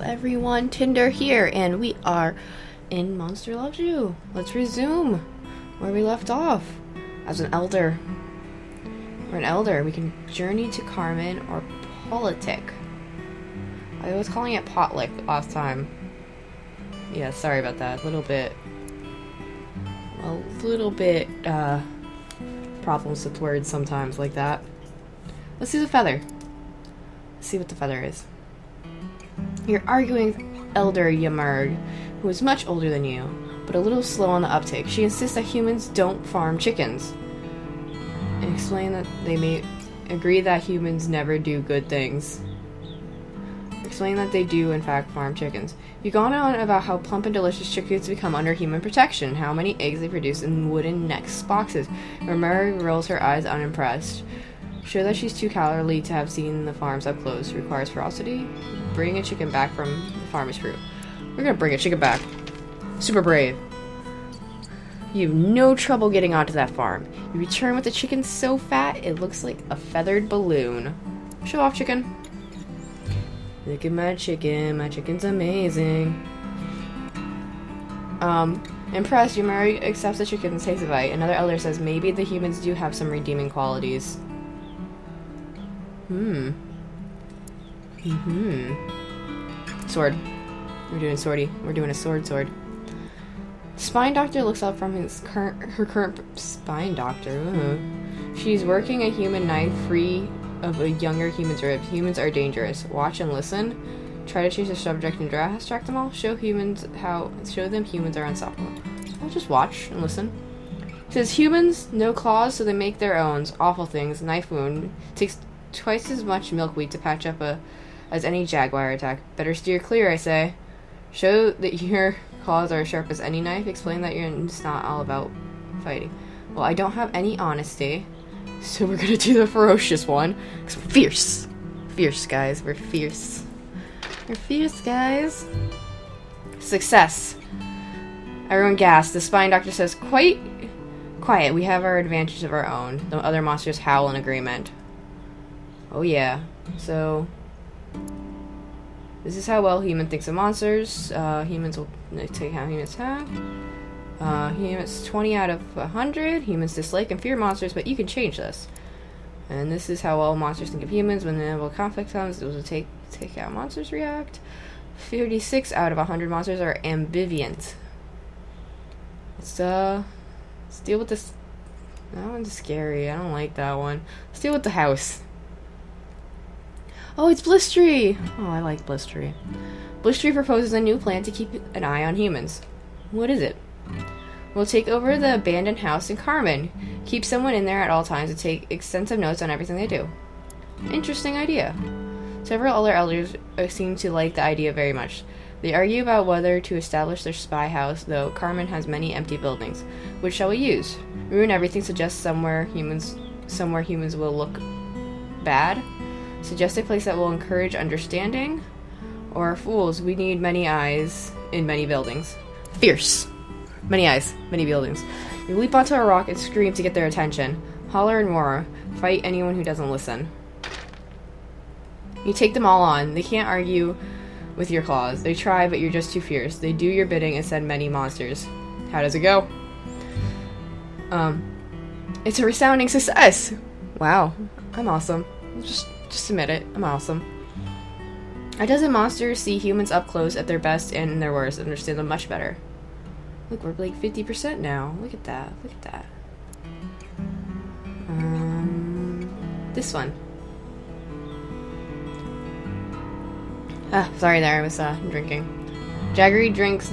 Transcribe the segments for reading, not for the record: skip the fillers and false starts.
everyone, Tinder here, and we are in Monster Loves You. Let's resume where we left off. As an elder. We're an elder. We can journey to Carmen or Politic. I was calling it Potlick last time. Yeah, sorry about that. A little bit problems with words sometimes like that. Let's do the feather. Let's see what the feather is. You're arguing with Elder Yamurg, who is much older than you, but a little slow on the uptake. She insists that humans don't farm chickens, and explain that they may agree that humans never do good things. Explain that they do, in fact, farm chickens. You go on and on about how plump and delicious chickens become under human protection, how many eggs they produce in wooden next boxes. Yamurg rolls her eyes unimpressed. Show that she's too cowardly to have seen the farms up close. Requires ferocity. Bring a chicken back from the farm is true. We're gonna bring a chicken back. Super brave. You have no trouble getting onto that farm. You return with a chicken so fat it looks like a feathered balloon. Show off, chicken. Look at my chicken. My chicken's amazing. Impressed, Yamurg accepts the chicken and takes a bite. Another elder says maybe the humans do have some redeeming qualities. Sword. We're doing swordy. We're doing a sword. Spine doctor looks up from her current spine doctor. She's working a human knife free of a younger human's ribs. Humans are dangerous. Watch and listen. Try to change the subject and distract them all. Show them humans are unstoppable. I'll just watch and listen. It says humans, no claws, so they make their own. Awful things. Knife wound. Takes twice as much milkweed to patch up as any jaguar attack. Better steer clear, I say. Show that your claws are as sharp as any knife. Explain that it's not all about fighting. Well, I don't have any honesty, so we're gonna do the ferocious one. 'Cause we're fierce. Fierce, guys. We're fierce. We're fierce, guys. Success. Everyone gasps. The spine doctor says, quite quiet. We have our advantages of our own. The other monsters howl in agreement. Oh yeah. So this is how well human thinks of monsters. Humans will take how humans attack. Humans 20 out of 100. Humans dislike and fear monsters, but you can change this. And this is how well monsters think of humans. When the inevitable conflict comes, it will take out monsters react. 36 out of 100 monsters are ambivalent. Let's deal with this. That one's scary. I don't like that one. Let's deal with the house. Oh, it's Blistery! Oh, I like Blistery. Blistery proposes a new plan to keep an eye on humans. What is it? We'll take over the abandoned house in Carmen. Keep someone in there at all times and take extensive notes on everything they do. Interesting idea. Several other elders seem to like the idea very much. They argue about whether to establish their spy house, though Carmen has many empty buildings. Which shall we use? Ruin everything, suggest somewhere humans will look bad? Suggest a place that will encourage understanding? Or fools, we need many eyes in many buildings. Fierce. Many eyes, many buildings. You leap onto a rock and scream to get their attention. Holler and roar. Fight anyone who doesn't listen. You take them all on. They can't argue with your claws. They try, but you're just too fierce. They do your bidding and send many monsters. How does it go? It's a resounding success! Wow. I'm awesome. Just admit it. I'm awesome. A dozen monsters see humans up close at their best and in their worst, understand them much better. Look, we're like 50% now. Look at that. Look at that. This one. Sorry there, I was drinking. Jaggery drinks.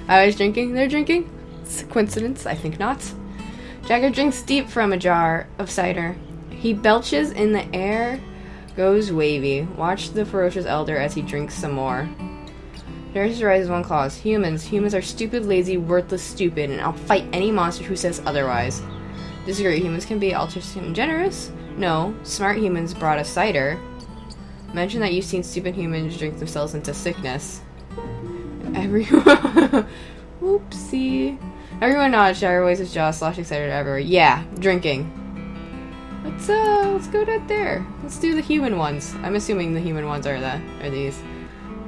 I was drinking, they're drinking. It's a coincidence, I think not. Jagger drinks deep from a jar of cider. He belches in the air, goes wavy. Watch the ferocious elder as he drinks some more. Nurse raises one clause. Humans are stupid, lazy, worthless, stupid, and I'll fight any monster who says otherwise. Disagree. Humans can be altruistic and generous. No, smart humans brought us cider. Mention that you've seen stupid humans drink themselves into sickness. Everyone. Oopsie. Everyone nods. Jagger waves his jaw, sloshing cider everywhere. Yeah, drinking. Let's go down there. Let's do the human ones. I'm assuming the human ones are these.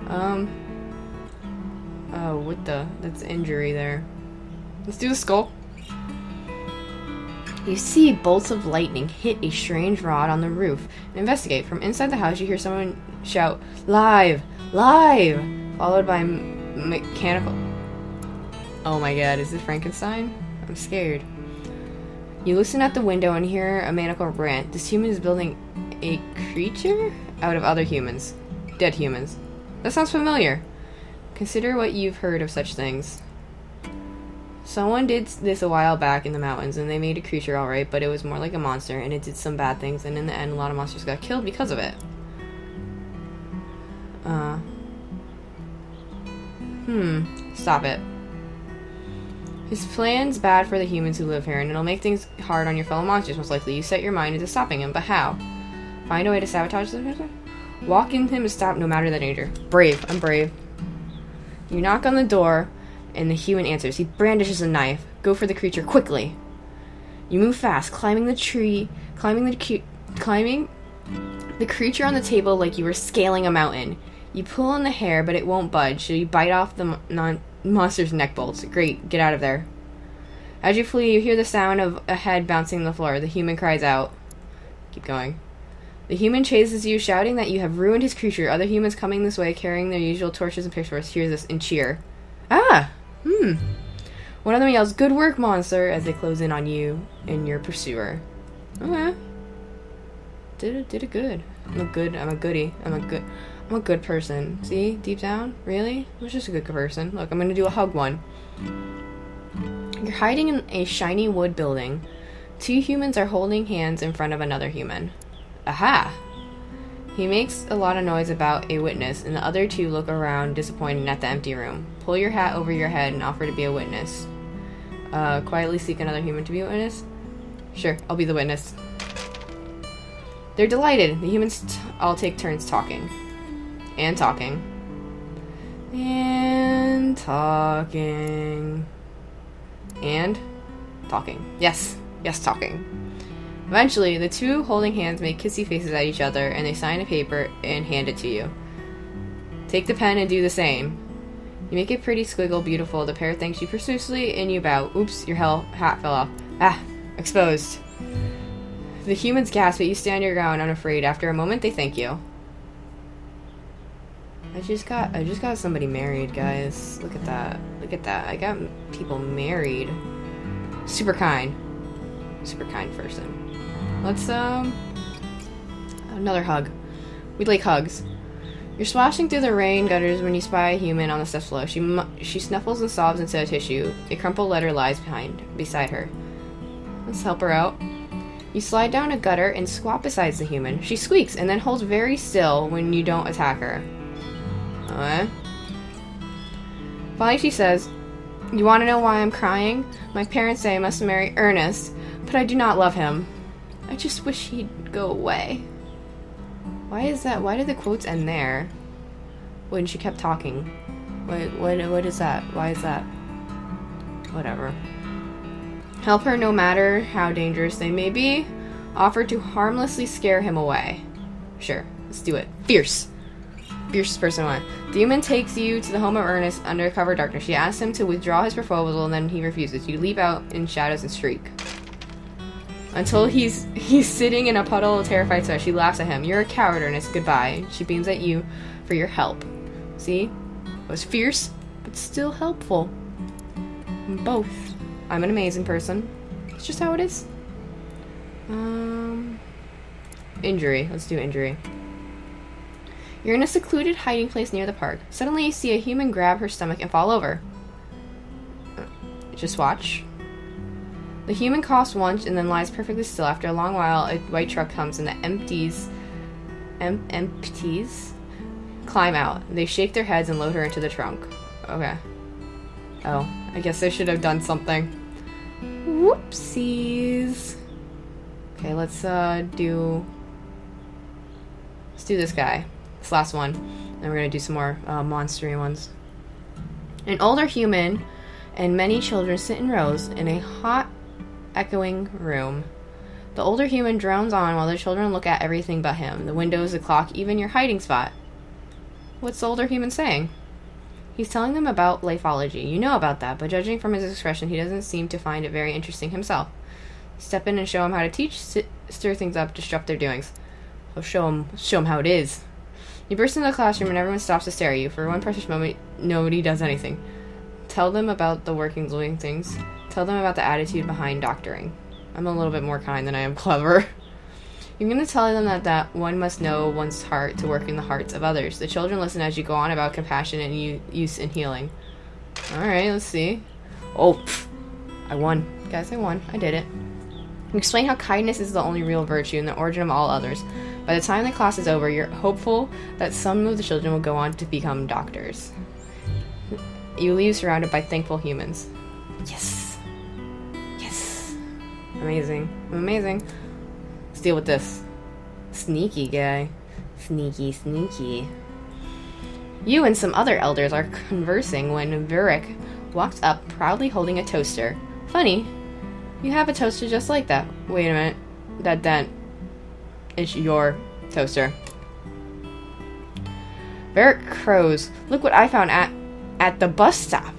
Oh, what the? That's injury there. Let's do the skull. You see bolts of lightning hit a strange rod on the roof. Investigate. From inside the house, you hear someone shout, "Live! Live!" Followed by mechanical... Oh my god, is it Frankenstein? I'm scared. You listen at the window and hear a maniacal rant. This human is building a creature out of other humans. Dead humans. That sounds familiar. Consider what you've heard of such things. Someone did this a while back in the mountains, and they made a creature alright, but it was more like a monster, and it did some bad things, and in the end, a lot of monsters got killed because of it. Stop it. His plan's bad for the humans who live here, and it'll make things hard on your fellow monsters, most likely. You set your mind into stopping him, but how? Find a way to sabotage this person? Walk in him and stop no matter the danger. Brave. I'm brave. You knock on the door, and the human answers. He brandishes a knife. Go for the creature quickly. You move fast, climbing the creature on the table like you were scaling a mountain. You pull on the hair, but it won't budge, so you bite off the monster's neck bolts. Great, get out of there. As you flee, you hear the sound of a head bouncing on the floor. The human cries out. Keep going. The human chases you, shouting that you have ruined his creature. Other humans coming this way, carrying their usual torches and pitchforks, hear this and cheer. Ah! One of them yells, "Good work, monster," as they close in on you and your pursuer. Okay. Did it good. I'm a goodie. I'm a good person. See? Deep down? Really? I was just a good person. Look, I'm gonna do a hug one. You're hiding in a shiny wood building. Two humans are holding hands in front of another human. Aha! He makes a lot of noise about a witness, and the other two look around disappointed at the empty room. Pull your hat over your head and offer to be a witness. Quietly seek another human to be a witness? Sure, I'll be the witness. They're delighted. The humans all take turns talking. And talking. And talking. And talking. Yes, talking. Eventually, the two holding hands make kissy faces at each other, and they sign a paper and hand it to you. Take the pen and do the same. You make it pretty, squiggle, beautiful. The pair thanks you profusely, and you bow. Oops, your hat fell off. Ah, exposed. The humans gasp, but you stand your ground unafraid. After a moment, they thank you. I just got somebody married, guys. Look at that. Look at that. I got people married. Super kind person. Let's, another hug. We like hugs. You're splashing through the rain gutters when you spy a human on the steps below. She snuffles and sobs into a tissue. A crumpled letter lies beside her. Let's help her out. You slide down a gutter and squat beside the human. She squeaks and then holds very still when you don't attack her. Okay. Finally she says, "You want to know why I'm crying? My parents say I must marry Ernest, but I do not love him. I just wish he'd go away." Why is that? Why did the quotes end there? When she kept talking. What is that? Why is that? Whatever. Help her no matter how dangerous they may be. Offer to harmlessly scare him away. Sure, let's do it. Fierce. Fiercest person one. The human takes you to the home of Ernest under cover of darkness. She asks him to withdraw his proposal, and then he refuses. You leap out in shadows and shriek. Until he's sitting in a puddle of terrified sweat. She laughs at him. "You're a coward, Ernest. Goodbye." She beams at you for your help. See? It was fierce, but still helpful. Both. I'm an amazing person. It's just how it is. Injury. Let's do injury. You're in a secluded hiding place near the park. Suddenly you see a human grab her stomach and fall over. Just watch. The human coughs once and then lies perfectly still. After a long while, a white truck comes and the empties climb out. They shake their heads and load her into the trunk. Okay. Oh, I guess I should have done something. Whoopsies. Okay, let's do this guy. This last one. Then we're gonna do some more monstery ones. An older human and many children sit in rows in a hot, echoing room. The older human drones on while the children look at everything but him. The windows, the clock, even your hiding spot. What's the older human saying? He's telling them about lifeology. You know about that, but judging from his expression, he doesn't seem to find it very interesting himself. Step in and show him how to teach, stir things up, disrupt their doings. I'll show him how it is. You burst into the classroom and everyone stops to stare at you. For one precious moment, nobody does anything. Tell them about the workings of things. Tell them about the attitude behind doctoring. I'm a little bit more kind than I am clever. You're going to tell them that one must know one's heart to work in the hearts of others. The children listen as you go on about compassion and use and healing. Alright, let's see. Oh, I won. Guys, I won. I did it. You explain how kindness is the only real virtue and the origin of all others. By the time the class is over, you're hopeful that some of the children will go on to become doctors. You leave surrounded by thankful humans. Yes. Yes. Amazing. Amazing. Let's deal with this. Sneaky guy. Sneaky, sneaky. You and some other elders are conversing when Virik walked up proudly holding a toaster. Funny. You have a toaster just like that. Wait a minute. That dent is your toaster. Virik crows. Look what I found at the bus stop.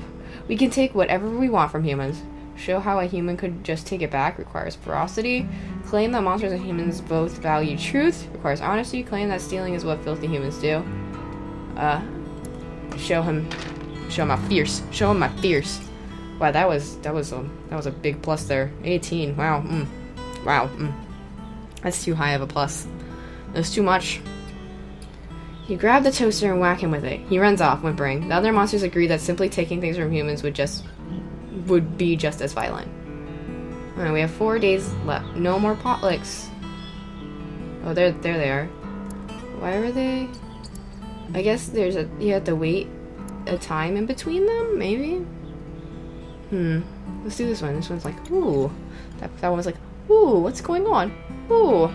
We can take whatever we want from humans. Show how a human could just take it back requires ferocity. Claim that monsters and humans both value truth requires honesty. Claim that stealing is what filthy humans do. Show him how fierce. Show him my fierce. Wow, that was a big plus there. 18. Wow. Wow. That's too high of a plus. That's too much. You grab the toaster and whack him with it. He runs off, whimpering. The other monsters agree that simply taking things from humans would be just as violent. Alright, we have 4 days left. No more potlucks. Oh, there they are. Why are they? I guess you have to wait a time in between them, maybe? Let's do this one. This one's like, ooh. That one was like, ooh, what's going on? Ooh.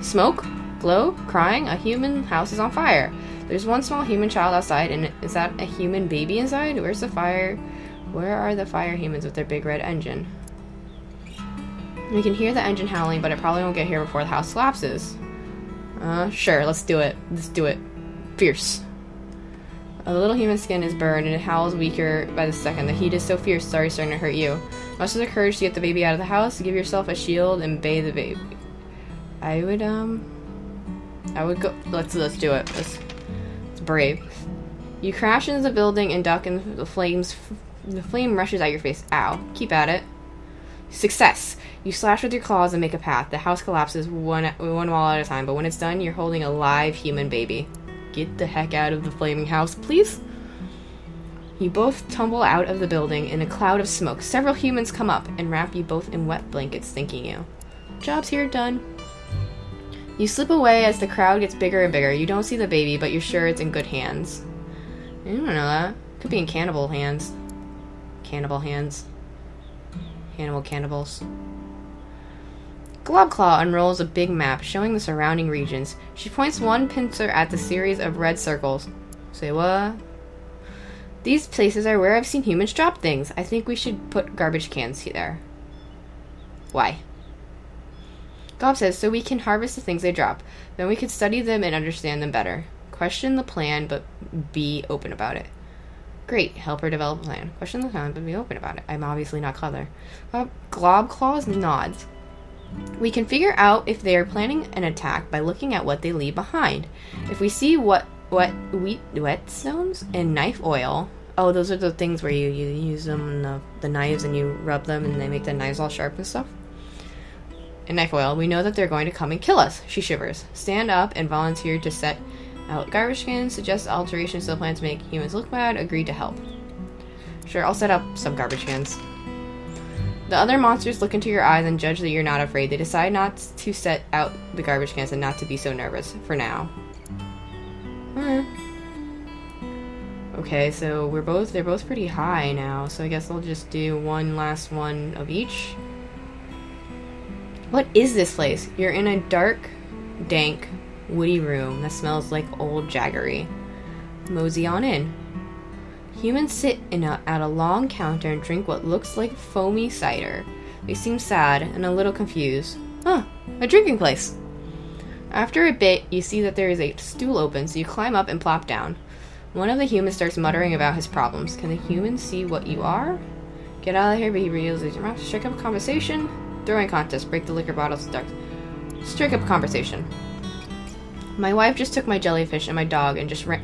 Smoke, glow, crying, a human house is on fire. There's one small human child outside, and is that a human baby inside? Where's the fire? Where are the fire humans with their big red engine? We can hear the engine howling, but it probably won't get here before the house collapses. Sure, let's do it. Let's do it. Fierce. A little human skin is burned, and it howls weaker by the second. The heat is so fierce, it's already starting to hurt you. Muster the courage to get the baby out of the house, give yourself a shield, and bathe the baby. I would go. Let's do it. It's brave. You crash into the building and duck, and the flame rushes at your face. Ow. Keep at it. Success. You slash with your claws and make a path. The house collapses one wall at a time, but when it's done, you're holding a live human baby. Get the heck out of the flaming house, please. You both tumble out of the building in a cloud of smoke. Several humans come up and wrap you both in wet blankets, thanking you. Job's here, done. You slip away as the crowd gets bigger and bigger. You don't see the baby, but you're sure it's in good hands. I don't know that. Could be in cannibal hands. Cannibal hands. Cannibals. Globclaw unrolls a big map showing the surrounding regions. She points one pincer at the series of red circles. Say what? These places are where I've seen humans drop things. I think we should put garbage cans there. Why? Gob says, so we can harvest the things they drop. Then we could study them and understand them better. Question the plan, but be open about it. Great. Help her develop a plan. Question the plan, but be open about it. I'm obviously not clever. Globclaw nods. We can figure out if they are planning an attack by looking at what they leave behind. If we see whetstones and knife oil. Oh, those are the things where you use them in the knives and you rub them and they make the knives all sharp and stuff. And knife oil. We know that they're going to come and kill us. She shivers. Stand up and volunteer to set out garbage cans. Suggest alterations to the plan to make humans look bad. Agreed to help. Sure, I'll set up some garbage cans. The other monsters look into your eyes and judge that you're not afraid. They decide not to set out the garbage cans and not to be so nervous, for now. Okay, so they're both pretty high now, so I guess I'll just do one last one of each. What is this place? You're in a dark, dank, woody room that smells like old jaggery. Mosey on in. Humans sit at a long counter and drink what looks like foamy cider. They seem sad and a little confused. Huh, a drinking place. After a bit, you see that there is a stool open, so you climb up and plop down. One of the humans starts muttering about his problems. Can the human see what you are? Get out of here, but he realizes your mouth. Strike up a conversation. Throwing contest. Break the liquor bottles. Strike up a conversation. My wife just took my jellyfish and my dog and just ran.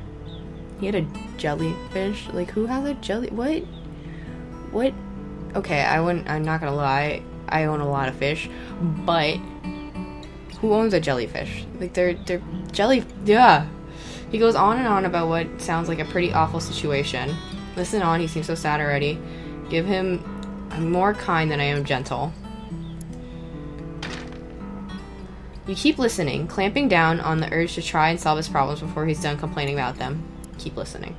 He had a jellyfish? Like, who has a jelly? What? What? Okay, I'm not gonna lie. I own a lot of fish, but who owns a jellyfish? Like, they're jelly. Yeah. He goes on and on about what sounds like a pretty awful situation. Listen on, he seems so sad already. Give him. I'm more kind than I am gentle. You keep listening, clamping down on the urge to try and solve his problems before he's done complaining about them. Keep listening.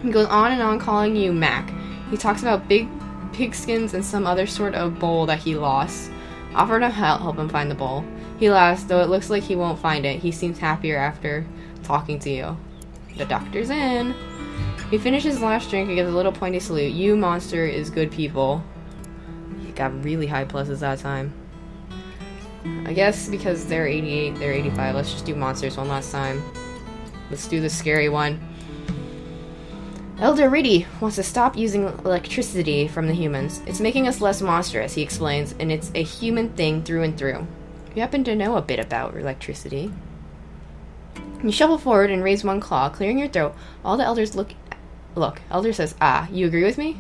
He goes on and on calling you Mac. He talks about big pigskins and some other sort of bowl that he lost. Offer to help him find the bowl. He laughs, though it looks like he won't find it. He seems happier after talking to you. The doctor's in. He finishes his last drink and gives a little pointy salute. You, monster, is good people. He got really high pluses that time. I guess because they're 88, they're 85. Let's just do monsters one last time. Let's do the scary one. Elder Riddy wants to stop using electricity from the humans. It's making us less monstrous, he explains, and it's a human thing through and through. You happen to know a bit about electricity. You shuffle forward and raise one claw, clearing your throat. All the elders look. Elder says, ah, you agree with me?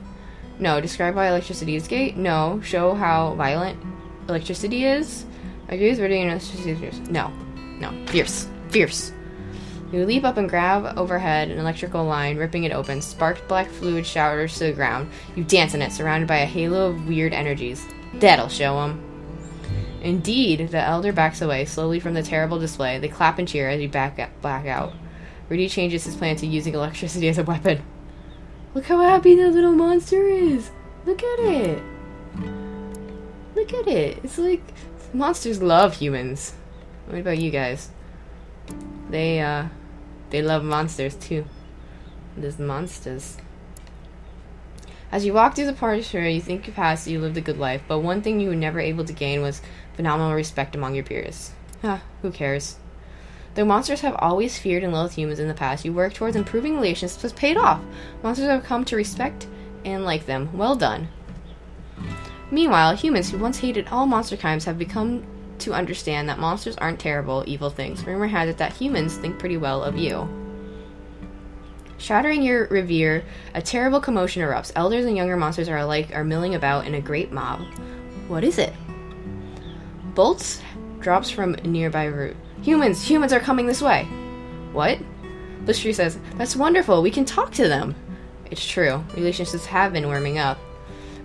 No. Describe why electricity is gay? No. Show how violent electricity is? Agree with Riddy and electricity is fierce? No. No. Fierce. Fierce. You leap up and grab overhead an electrical line, ripping it open. Sparked black fluid showers to the ground. You dance in it, surrounded by a halo of weird energies. That'll show 'em. Indeed, the elder backs away slowly from the terrible display. They clap and cheer as you back out. Riddy changes his plan to using electricity as a weapon. Look how happy that little monster is! Look at it! Look at it! It's like monsters love humans. What about you guys? They love monsters too. There's monsters. As you walk through the party, sure, you think you passed, you lived a good life, but one thing you were never able to gain was phenomenal respect among your peers. Who cares? Though monsters have always feared and loathed humans in the past, you work towards improving relations that has paid off. Monsters have come to respect and like them. Well done. Meanwhile, humans who once hated all monster kinds have become to understand that monsters aren't terrible, evil things. Rumor has it that humans think pretty well of you. Shattering your reverie, a terrible commotion erupts. Elders and younger monsters are milling about in a great mob. What is it? Bolts drops from a nearby root. Humans are coming this way. What? Blistry says, that's wonderful, we can talk to them. It's true, relationships have been warming up.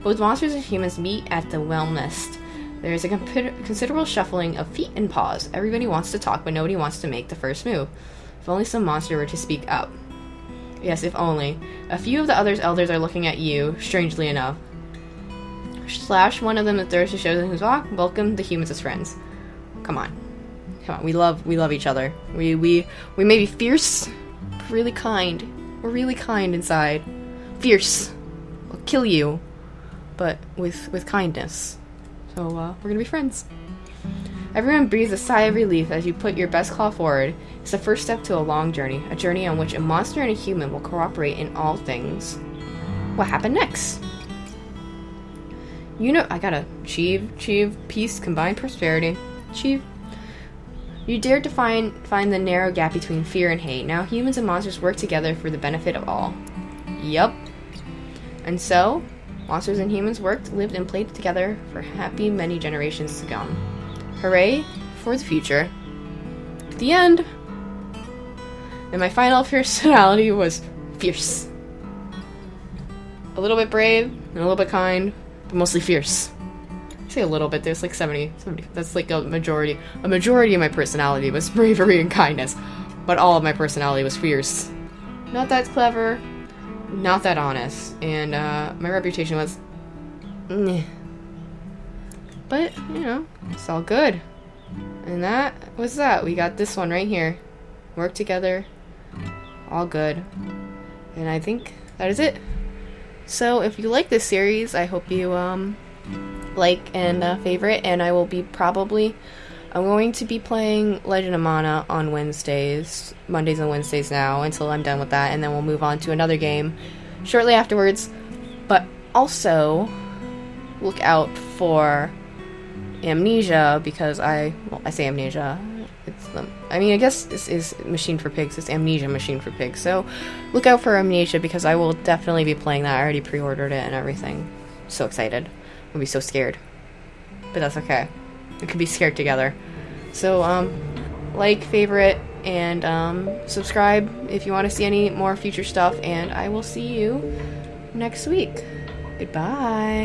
Both monsters and humans meet at the well nest. There is a considerable shuffling of feet and paws. Everybody wants to talk, but nobody wants to make the first move. If only some monster were to speak up. Yes, if only. A few of the others elders are looking at you, strangely enough. Slash one of them that thirsts to show them who's welcome the humans as friends. Come on. We love each other. We may be fierce, but really kind. We're really kind inside. Fierce. We'll kill you, but with kindness. So we're gonna be friends. Everyone breathes a sigh of relief as you put your best claw forward. It's the first step to a long journey, a journey on which a monster and a human will cooperate in all things. What happened next? I gotta achieve peace, combined prosperity. Achieve. You dared to find the narrow gap between fear and hate. Now humans and monsters work together for the benefit of all. Yup. And so, monsters and humans worked, lived, and played together for happy many generations to come. Hooray for the future. The end. And my final personality was fierce. A little bit brave, and a little bit kind, but mostly fierce. I say a little bit, there's like 70, that's like a majority. A majority of my personality was bravery and kindness, but all of my personality was fierce. Not that clever, not that honest, and my reputation was meh. But, it's all good. And that was that. We got this one right here. Work together. All good. And I think that is it. So, if you like this series, I hope you like and favorite, and I will be probably I'm going to be playing Legend of Mana on Wednesdays, Mondays and Wednesdays now, until I'm done with that, and then we'll move on to another game shortly afterwards. But also, look out for Amnesia, because I say Amnesia. I mean, I guess this is Machine for Pigs. It's Amnesia Machine for Pigs. So, look out for Amnesia, because I will definitely be playing that. I already pre-ordered it and everything. So excited. I'll be so scared. But that's okay. We can be scared together. So, like, favorite, and subscribe if you want to see any more future stuff, and I will see you next week. Goodbye.